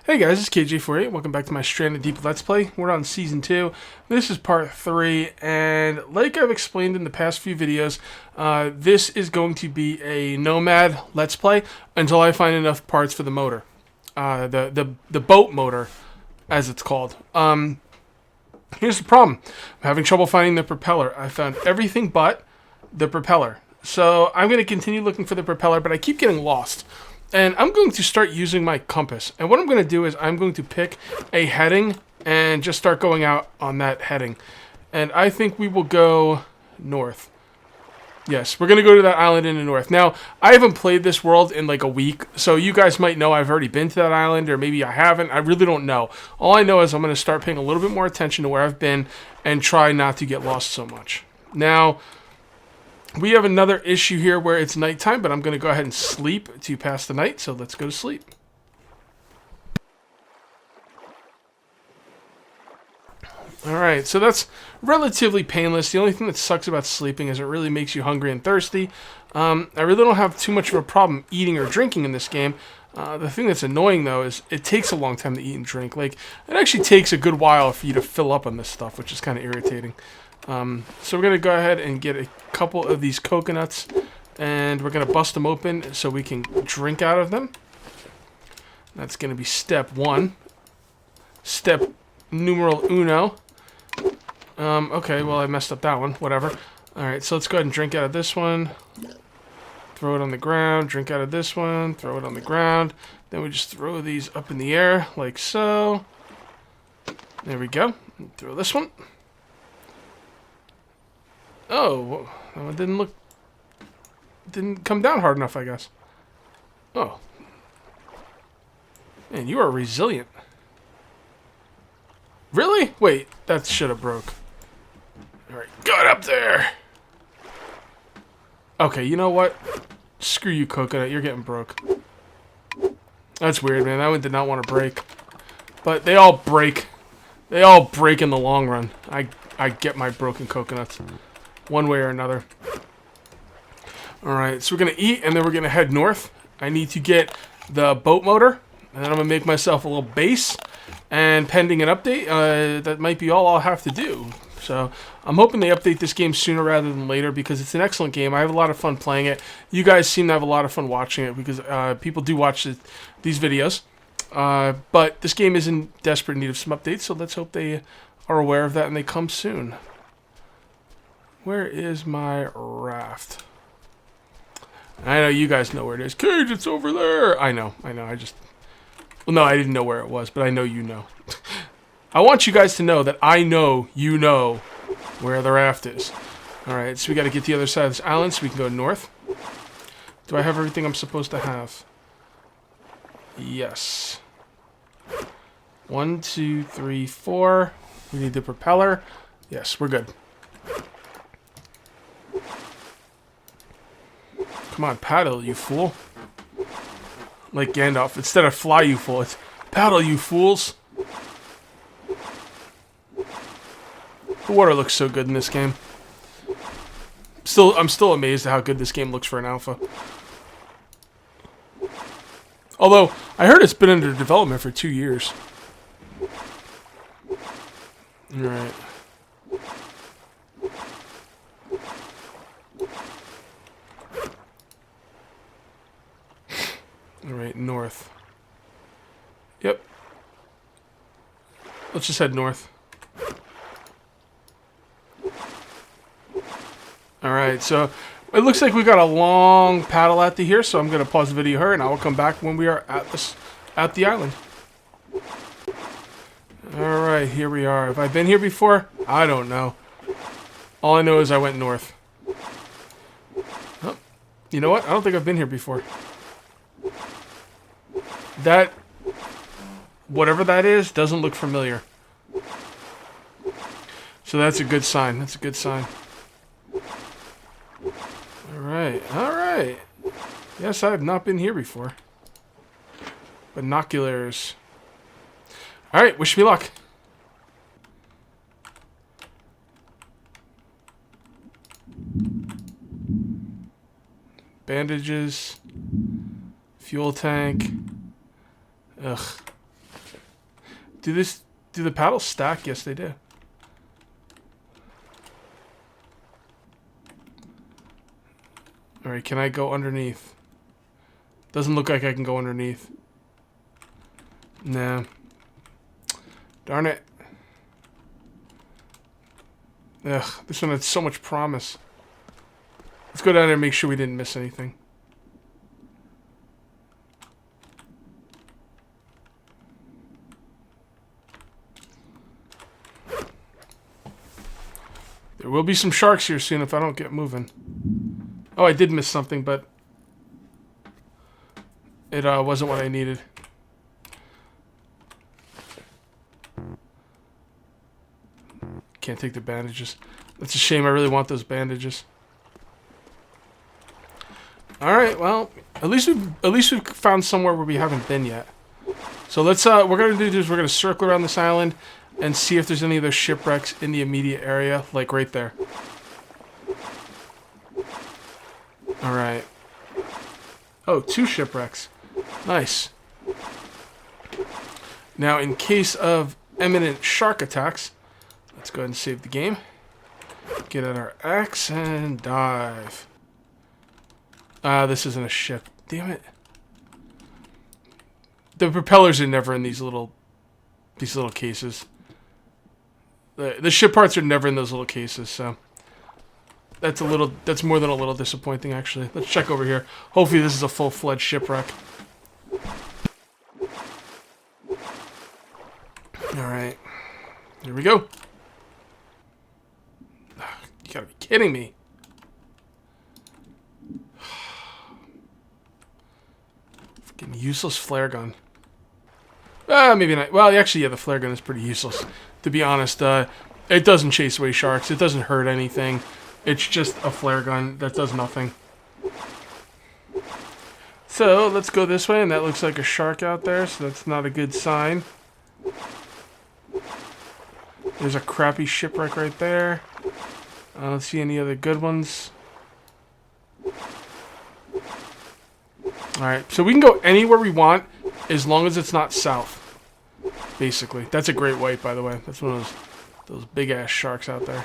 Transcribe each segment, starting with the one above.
Hey guys, it's KJ48. Welcome back to my Stranded Deep Let's Play. We're on Season 2. This is Part 3, and like I've explained in the past few videos, this is going to be a nomad Let's Play until I find enough parts for the motor. The boat motor, as it's called. Here's the problem. I'm having trouble finding the propeller. I found everything but the propeller. So I'm going to continue looking for the propeller, but I keep getting lost. And I'm going to start using my compass. And what I'm going to do is I'm going to pick a heading and just start going out on that heading. And I think we will go north. Yes, we're going to go to that island in the north. Now, I haven't played this world in like a week, so you guys might know I've already been to that island, or maybe I haven't. I really don't know. All I know is I'm going to start paying a little bit more attention to where I've been and try not to get lost so much. Now, we have another issue here where it's nighttime, but I'm going to go ahead and sleep to pass the night, so let's go to sleep. Alright, so that's relatively painless. The only thing that sucks about sleeping is it really makes you hungry and thirsty. I really don't have too much of a problem eating or drinking in this game. The thing that's annoying, though, is it takes a long time to eat and drink. Like, it actually takes a good while for you to fill up on this stuff, which is kind of irritating. So we're going to go ahead and get a couple of these coconuts, and we're going to bust them open so we can drink out of them. That's going to be step one. Step numeral uno. Okay, well, I messed up that one. Whatever. Alright, so let's go ahead and drink out of this one. Throw it on the ground. Drink out of this one. Throw it on the ground. Then we just throw these up in the air, like so. There we go. Throw this one. Oh, that one didn't come down hard enough, I guess. Oh. Man, you are resilient. Really? Wait, that should have broke. Alright, got up there! Okay, you know what? Screw you, coconut, you're getting broke. That's weird, man. That one did not want to break. But they all break. They all break in the long run. I get my broken coconuts. One way or another. Alright, so we're going to eat, and then we're going to head north. I need to get the boat motor, and then I'm going to make myself a little base. And pending an update, that might be all I'll have to do. So I'm hoping they update this game sooner rather than later, because it's an excellent game. I have a lot of fun playing it. You guys seem to have a lot of fun watching it, because people do watch these videos. But this game is in desperate need of some updates, so let's hope they are aware of that and they come soon. Where is my raft? I know you guys know where it is. Cage, it's over there. I know. Well, no, I didn't know where it was, but I know you know. I want you guys to know that I know you know where the raft is. Alright, so we got to get to the other side of this island so we can go north. Do I have everything I'm supposed to have? Yes. 1, 2, 3, 4. We need the propeller. Yes, we're good. Come on, paddle, you fool. Like Gandalf. Instead of fly, you fool, it's paddle, you fools. The water looks so good in this game. I'm still amazed at how good this game looks for an alpha. Although, I heard it's been under development for 2 years. Alright. Alright, north. Yep. Let's just head north. Alright, so it looks like we got a long paddle out to here, so I'm going to pause the video here, and I will come back when we are at the island. Alright, here we are. Have I been here before? I don't know. All I know is I went north. Oh, you know what? I don't think I've been here before. That, whatever that is, doesn't look familiar. So that's a good sign. That's a good sign. Alright, alright. Yes, I have not been here before. Binoculars. Alright, wish me luck. Bandages. Fuel tank. Ugh. Do the paddles stack? Yes, they do. Alright, can I go underneath? Doesn't look like I can go underneath. Nah. Darn it. Ugh, this one had so much promise. Let's go down there and make sure we didn't miss anything. There will be some sharks here soon if I don't get moving. Oh, I did miss something, but it wasn't what I needed. Can't take the bandages. That's a shame. I really want those bandages. All right. Well, at least we've found somewhere where we haven't been yet. So let's. What we're gonna do is we're gonna circle around this island and see if there's any of those shipwrecks in the immediate area, like right there. All right. Oh, 2 shipwrecks. Nice. Now, in case of imminent shark attacks, let's go ahead and save the game. Get out our axe and dive. This isn't a ship. Damn it. The propellers are never in these little cases. The ship parts are never in those little cases, so that's more than a little disappointing, actually. Let's check over here. Hopefully this is a full-fledged shipwreck. Alright. Here we go. You gotta be kidding me. Fucking useless flare gun. Maybe not. Well, actually, yeah, the flare gun is pretty useless. To be honest, it doesn't chase away sharks. It doesn't hurt anything. It's just a flare gun that does nothing. So, let's go this way, and that looks like a shark out there, so that's not a good sign. There's a crappy shipwreck right there. I don't see any other good ones. Alright, so we can go anywhere we want as long as it's not south. Basically. That's a great white, by the way. That's one of those big-ass sharks out there.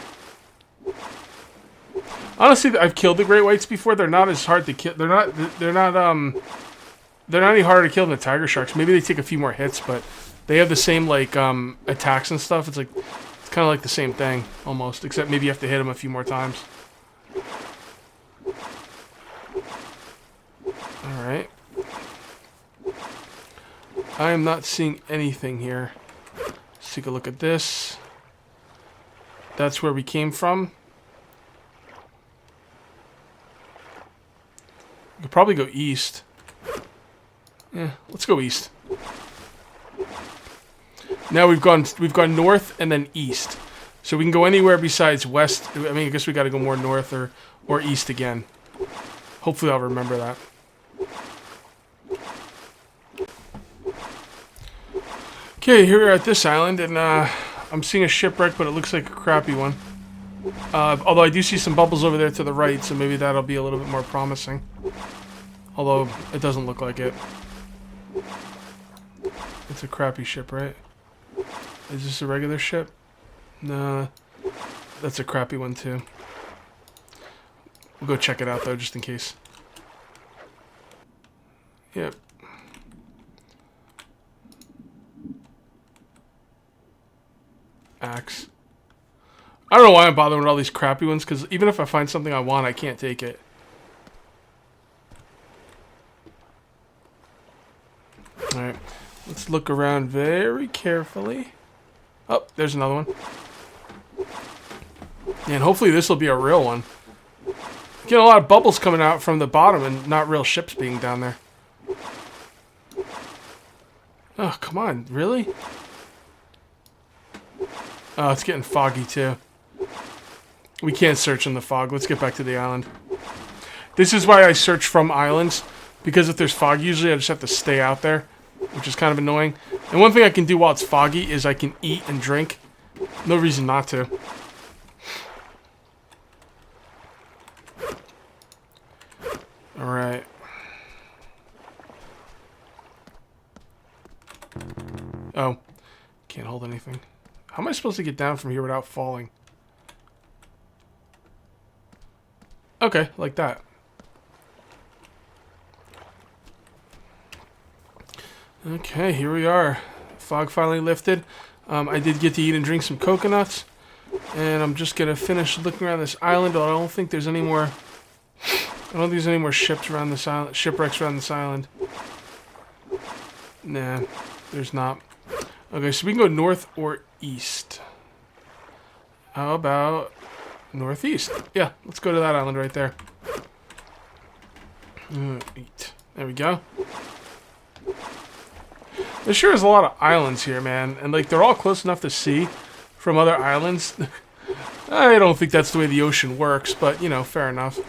Honestly, I've killed the great whites before. They're not as hard to kill. They're not any harder to kill than the tiger sharks. Maybe they take a few more hits, but they have the same, like, attacks and stuff. It's kind of like the same thing, almost. Except maybe you have to hit them a few more times. Alright. I am not seeing anything here. Let's take a look at this. That's where we came from. We could probably go east. Yeah, let's go east. Now we've gone north and then east. So we can go anywhere besides west. I mean, I guess we got to go more north or east again. Hopefully I'll remember that. Okay, here we're at this island, and I'm seeing a shipwreck, but it looks like a crappy one. Although I do see some bubbles over there to the right, so maybe that'll be a little bit more promising. Although, it doesn't look like it. It's a crappy ship, right? Is this a regular ship? No, that's a crappy one too. We'll go check it out though, just in case. Yep. Axe. I don't know why I'm bothering with all these crappy ones, because even if I find something I want, I can't take it. Alright. Let's look around very carefully. Oh, there's another one. And hopefully this will be a real one. Get a lot of bubbles coming out from the bottom and not real ships being down there. Oh, come on. Really? Oh, it's getting foggy too. We can't search in the fog. Let's get back to the island. This is why I search from islands. Because if there's fog, usually I just have to stay out there. Which is kind of annoying. And one thing I can do while it's foggy is I can eat and drink. No reason not to. Alright. Oh. Can't hold anything. How am I supposed to get down from here without falling? Okay, like that. Okay, here we are. Fog finally lifted. I did get to eat and drink some coconuts. And I'm just going to finish looking around this island. I don't think there's any more... I don't think there's any more ships around this island, shipwrecks around this island. Nah, there's not. Okay, so we can go north or east. How about northeast? Yeah, let's go to that island right there. Eat. There we go. There sure is a lot of islands here, man. And, like, they're all close enough to see from other islands. I don't think that's the way the ocean works, but, you know, fair enough.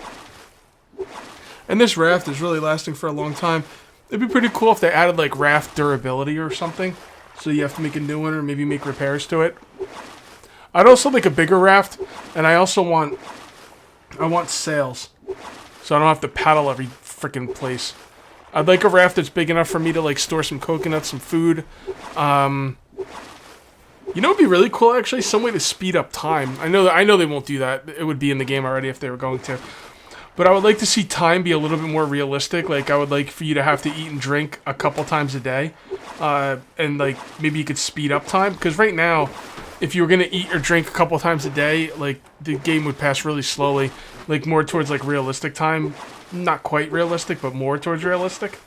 And this raft is really lasting for a long time. It'd be pretty cool if they added, like, raft durability or something. So you have to make a new one or maybe make repairs to it. I'd also like a bigger raft, and I also want... I want sails. So I don't have to paddle every freaking place. I'd like a raft that's big enough for me to, like, store some coconuts, some food. You know, it'd be really cool, actually, some way to speed up time. I know they won't do that. It would be in the game already if they were going to. But I would like to see time be a little bit more realistic. Like, I would like for you to have to eat and drink a couple times a day. And, like, maybe you could speed up time. Because right now, if you were going to eat or drink a couple times a day, like, the game would pass really slowly. Like, more towards, like, realistic time. Not quite realistic, but more towards realistic.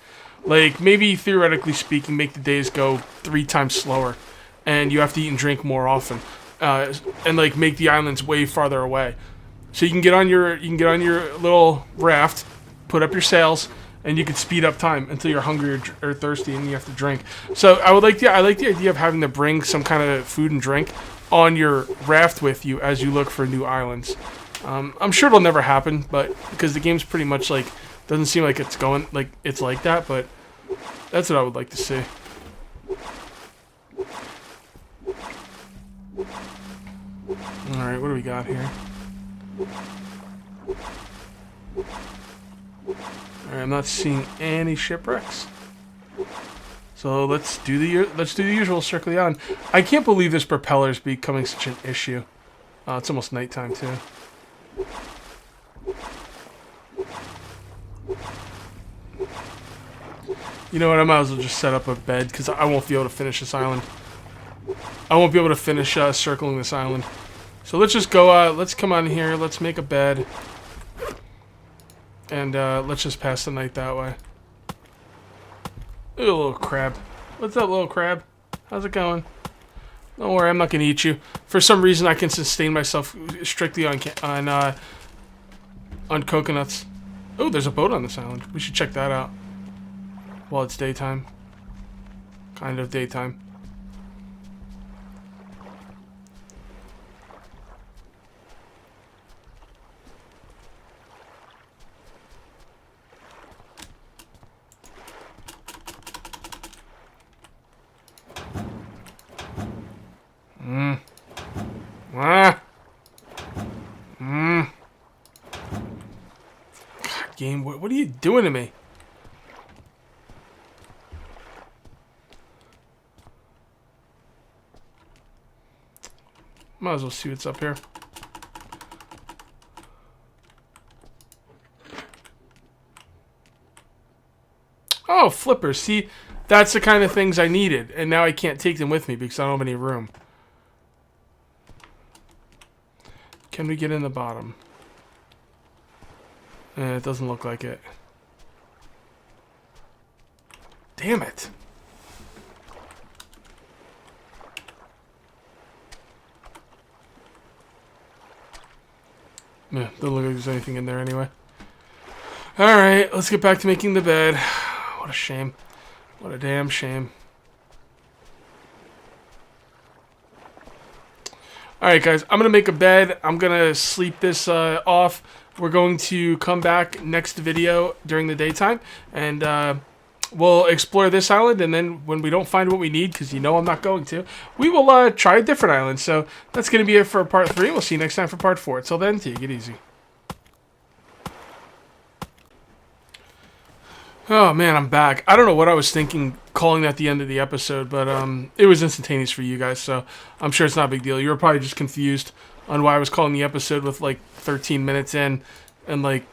Like, maybe, theoretically speaking, make the days go 3 times slower. And you have to eat and drink more often. And, like, make the islands way farther away. So you can get on your little raft, put up your sails, and you can speed up time until you're hungry or thirsty and you have to drink. So I like the idea of having to bring some kind of food and drink on your raft with you as you look for new islands. I'm sure it'll never happen, but because the game's pretty much like doesn't seem like it's going like it's like that, but that's what I would like to see. All right, what do we got here? Alright, I'm not seeing any shipwrecks. So let's do the usual, circle the island. I can't believe this propeller's becoming such an issue. It's almost nighttime too. You know what? I might as well just set up a bed because I won't be able to finish this island. I won't be able to finish circling this island. So let's just go, let's come on here, let's make a bed. And, let's just pass the night that way. Ooh, a little crab. What's up, little crab? How's it going? Don't worry, I'm not gonna eat you. For some reason, I can sustain myself strictly on coconuts. Oh, there's a boat on this island. We should check that out. While it's daytime. Kind of daytime. God, game, what are you doing to me? Might as well see what's up here. Oh, flippers. See, that's the kind of things I needed. And now I can't take them with me because I don't have any room. Can we get in the bottom? It doesn't look like it. Damn it. Yeah, doesn't look like there's anything in there anyway. Alright, let's get back to making the bed. What a shame. What a damn shame. Alright guys, I'm going to make a bed. I'm going to sleep this off. We're going to come back next video during the daytime. And we'll explore this island. And then when we don't find what we need, because you know I'm not going to, we will try a different island. So that's going to be it for part 3. We'll see you next time for part 4. Until then, take it easy. Oh man, I'm back. I don't know what I was thinking calling that the end of the episode, but it was instantaneous for you guys, so I'm sure it's not a big deal. You were probably just confused on why I was calling the episode with like 13 minutes in, and like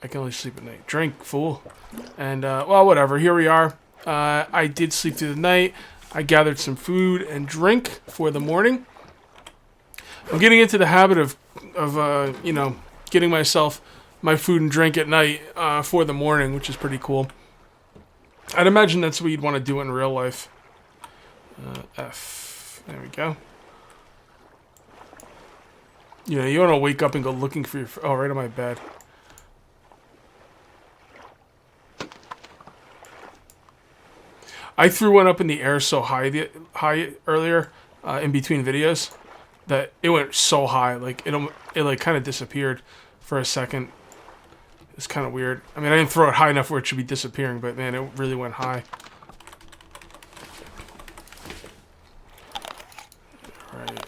I can only sleep at night. Drink, fool. And well, whatever. Here we are. I did sleep through the night. I gathered some food and drink for the morning. I'm getting into the habit of you know, getting myself my food and drink at night for the morning, which is pretty cool. I'd imagine that's what you'd want to do in real life. F. There we go. You know, you want to wake up and go looking for your... Oh, right on my bed. I threw one up in the air so high earlier in between videos that it went so high. Like, it like kind of disappeared for a second. It's kind of weird. I mean, I didn't throw it high enough where it should be disappearing, but man, it really went high. Alright.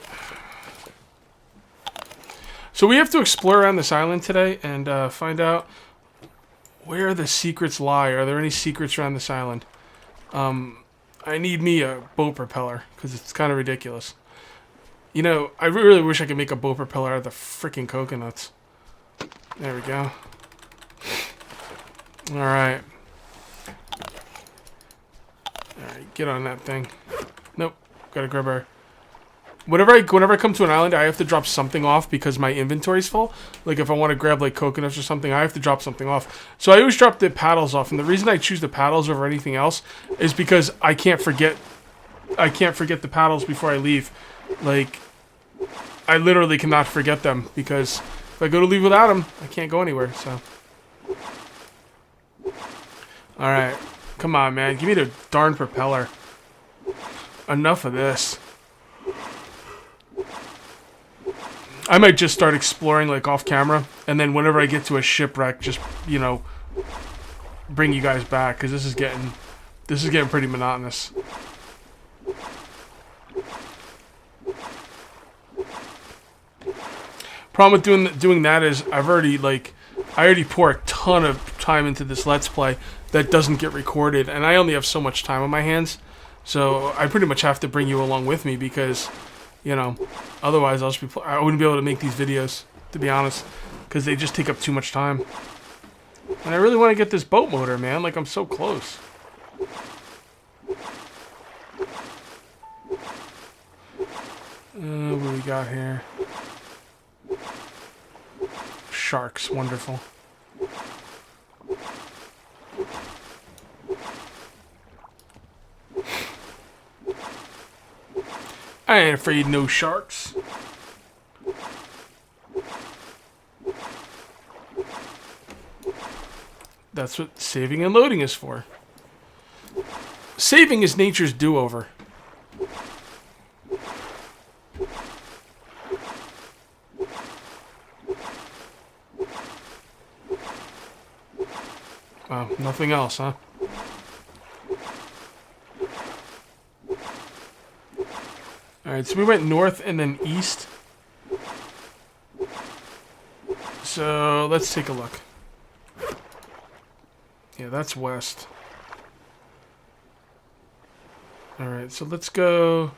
So we have to explore around this island today and find out where the secrets lie. Are there any secrets around this island? I need me a boat propeller, because it's kind of ridiculous. You know, I really wish I could make a boat propeller out of the freaking coconuts. There we go. Alright. Alright, get on that thing. Nope. Gotta grab our... Whenever I come to an island, I have to drop something off because my inventory's full. Like, if I want to grab, like, coconuts or something, I have to drop something off. So I always drop the paddles off. And the reason I choose the paddles over anything else is because I can't forget the paddles before I leave. Like, I literally cannot forget them because if I go to leave without them, I can't go anywhere, so... Alright. Come on, man. Give me the darn propeller. Enough of this. I might just start exploring, like, off camera. And then whenever I get to a shipwreck, just, you know, bring you guys back. Because this is getting pretty monotonous. Problem with doing that is I already pour a ton of time into this Let's Play that doesn't get recorded, and I only have so much time on my hands, so I pretty much have to bring you along with me because, you know, otherwise I wouldn't be able to make these videos, to be honest, because they just take up too much time. And I really want to get this boat motor, man. Like, I'm so close. What do we got here? Sharks, wonderful. I ain't afraid of no sharks. That's what saving and loading is for. Saving is nature's do-over. Wow, nothing else, huh? Alright, so we went north and then east. So, let's take a look. Yeah, that's west. Alright, so let's go...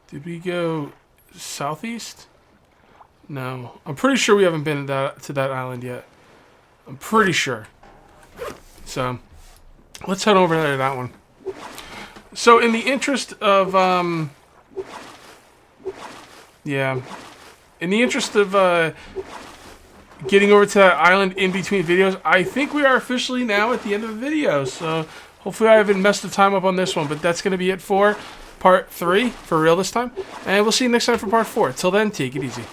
Did we go southeast? No. I'm pretty sure we haven't been to that island yet. I'm pretty sure. So, let's head over to that one. So, in the interest of, yeah. In the interest of, getting over to that island in between videos, I think we are officially now at the end of the video. So, hopefully I haven't messed the time up on this one. But that's going to be it for part 3, for real this time. And we'll see you next time for part 4. Till then, take it easy.